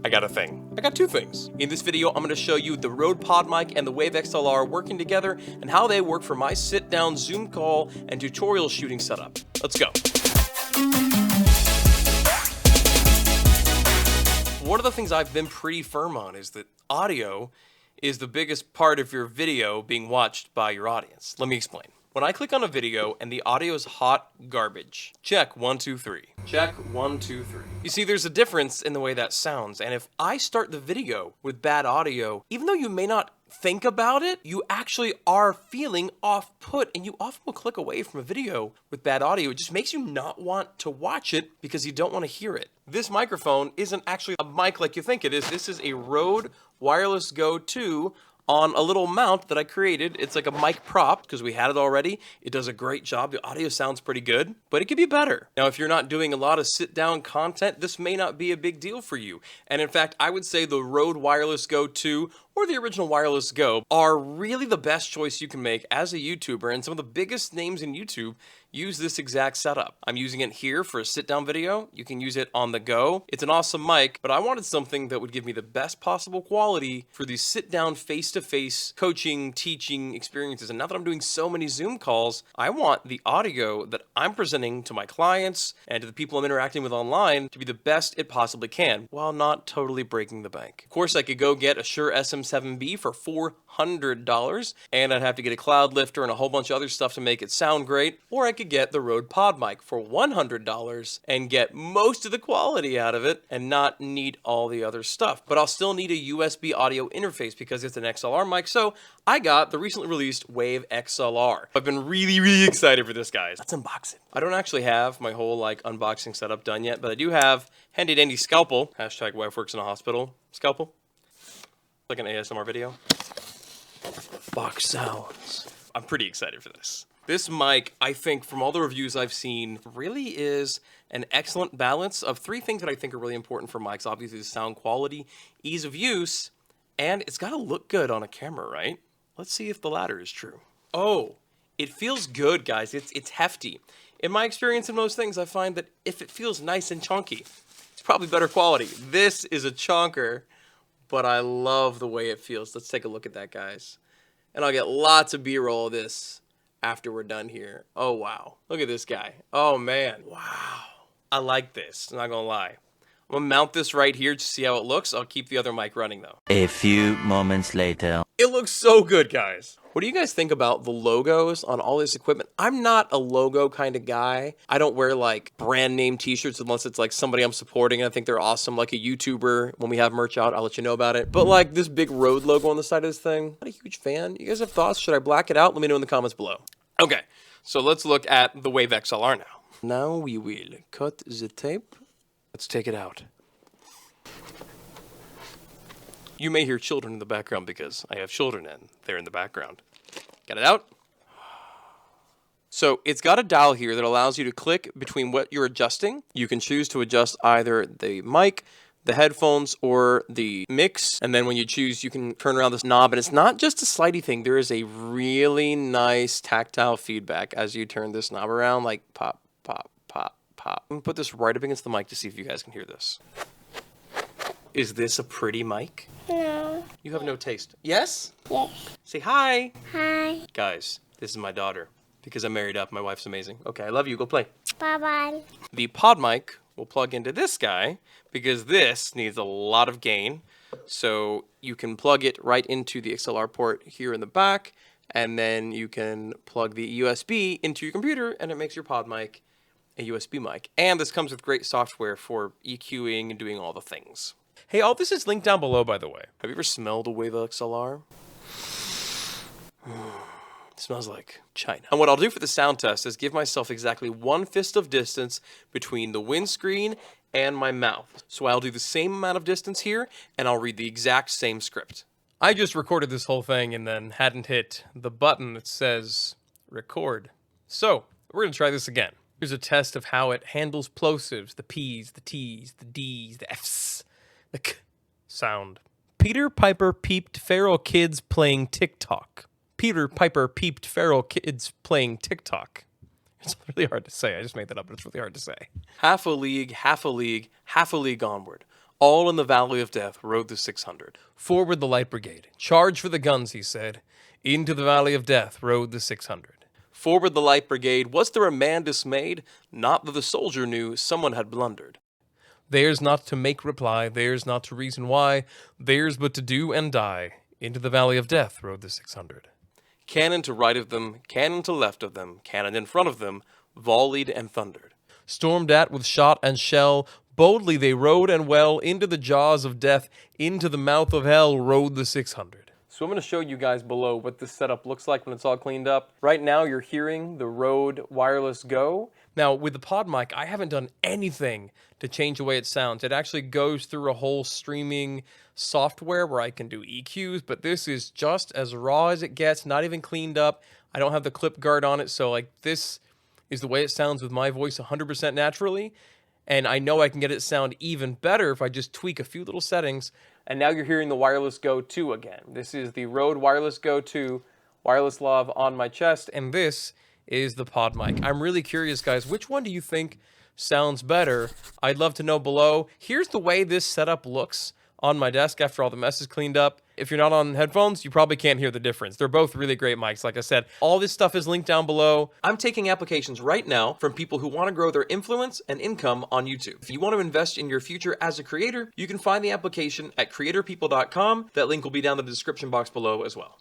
I got a thing. I got two things. In this video, I'm going to show you the Rode Podmic and the Wave XLR working together and how they work for my sit-down Zoom call and tutorial shooting setup. Let's go. One of the things I've been pretty firm on is that audio is the biggest part of your video being watched by your audience. Let me explain. When I click on a video and the audio is hot garbage, check 1, 2, 3. Check 1, 2, 3. You see, there's a difference in the way that sounds, and if I start the video with bad audio, even though you may not think about it, you actually are feeling off-put, and you often will click away from a video with bad audio. It just makes you not want to watch it because you don't want to hear it. This microphone isn't actually a mic like you think it is. This is a Rode Wireless Go 2 on a little mount that I created. It's like a mic prop because we had it already. It does a great job. The audio sounds pretty good, but it could be better. Now, if you're not doing a lot of sit-down content, this may not be a big deal for you. And in fact, I would say the Rode Wireless Go 2 or the original Wireless Go are really the best choice you can make as a YouTuber, and some of the biggest names in YouTube use this exact setup. I'm using it here for a sit-down video. You can use it on the go. It's an awesome mic, but I wanted something that would give me the best possible quality for these sit-down face-to-face coaching, teaching experiences. And now that I'm doing so many Zoom calls, I want the audio that I'm presenting to my clients and to the people I'm interacting with online to be the best it possibly can, while not totally breaking the bank. Of course, I could go get a Shure SM7B for $400, and I'd have to get a cloud lifter and a whole bunch of other stuff to make it sound great, or I could get the Rode Podmic for $100 and get most of the quality out of it and not need all the other stuff. But I'll still need a USB audio interface because it's an XLR mic, so I got the recently released Wave XLR. I've been really excited for this, guys. Let's unbox it. I don't actually have my whole unboxing setup done yet, but I do have handy dandy scalpel, hashtag wife works in a hospital, scalpel, like an ASMR video. Box sounds. I'm pretty excited for this. This mic, I think, from all the reviews I've seen, really is an excellent balance of three things that I think are really important for mics. Obviously, the sound quality, ease of use, and it's got to look good on a camera, right? Let's see if the latter is true. Oh, it feels good, guys. It's hefty. In my experience in most things, I find that if it feels nice and chunky, it's probably better quality. This is a chunker, but I love the way it feels. Let's take a look at that, guys. And I'll get lots of B-roll of this after we're done here. Oh, wow. Look at this guy. Oh, man. Wow. I like this. I'm not gonna lie. I'm gonna mount this right here to see how it looks. I'll keep the other mic running, though. A few moments later. It looks so good, guys. What do you guys think about the logos on all this equipment? I'm not a logo kind of guy. I don't wear brand name t-shirts unless it's somebody I'm supporting and I think they're awesome, like a YouTuber. When we have merch out, I'll let you know about it. But this big Rode logo on the side of this thing, not a huge fan. You guys have thoughts? Should I black it out? Let me know in the comments below. Okay, so let's look at the Wave XLR now. Now we will cut the tape. Let's take it out. You may hear children in the background because I have children and they're in the background. Got it out? So it's got a dial here that allows you to click between what you're adjusting. You can choose to adjust either the mic, the headphones, or the mix. And then when you choose, you can turn around this knob. And it's not just a slidey thing. There is a really nice tactile feedback as you turn this knob around, pop, pop, pop, pop. I'm gonna put this right up against the mic to see if you guys can hear this. Is this a pretty mic? No. You have no taste. Yes? Yes. Say hi. Hi. Guys, this is my daughter because I'm married up. My wife's amazing. Okay, I love you. Go play. Bye-bye. The Podmic will plug into this guy because this needs a lot of gain. So you can plug it right into the XLR port here in the back, and then you can plug the USB into your computer, and it makes your Podmic a USB mic. And this comes with great software for EQing and doing all the things. Hey, all this is linked down below, by the way. Have you ever smelled a Wave XLR? It smells like China. And what I'll do for the sound test is give myself exactly 1 fist of distance between the windscreen and my mouth. So I'll do the same amount of distance here, and I'll read the exact same script. I just recorded this whole thing and then hadn't hit the button that says record. So we're gonna try this again. Here's a test of how it handles plosives, the P's, the T's, the D's, the F's. The K sound. Peter Piper peeped feral kids playing TikTok. Peter Piper peeped feral kids playing TikTok. It's really hard to say. I just made that up, but it's really hard to say. Half a league, half a league, half a league onward. All in the valley of death rode the 600. Forward the light brigade. Charge for the guns, he said. Into the valley of death rode the 600. Forward the light brigade. Was there a man dismayed? Not that the soldier knew someone had blundered. Theirs not to make reply, theirs not to reason why, theirs but to do and die. Into the valley of death rode the 600. Cannon to right of them, cannon to left of them, cannon in front of them, volleyed and thundered. Stormed at with shot and shell, boldly they rode and well, into the jaws of death, into the mouth of hell rode the 600. So I'm going to show you guys below what this setup looks like when it's all cleaned up. Right now you're hearing the Rode Wireless Go. Now with the Podmic, I haven't done anything to change the way it sounds. It actually goes through a whole streaming software where I can do EQs, but this is just as raw as it gets, not even cleaned up. I don't have the clip guard on it, so like this is the way it sounds with my voice 100% naturally. And I know I can get it sound even better if I just tweak a few little settings. And now you're hearing the Wireless Go 2 again. This is the Rode Wireless Go 2 wireless lav on my chest, and this is the Podmic. I'm really curious, guys, which one do you think sounds better? I'd love to know below. Here's the way this setup looks on my desk after all the mess is cleaned up. If you're not on headphones, you probably can't hear the difference. They're both really great mics. Like I said, all this stuff is linked down below. I'm taking applications right now from people who want to grow their influence and income on YouTube. If you want to invest in your future as a creator, you can find the application at creatorpeople.com. That link will be down in the description box below as well.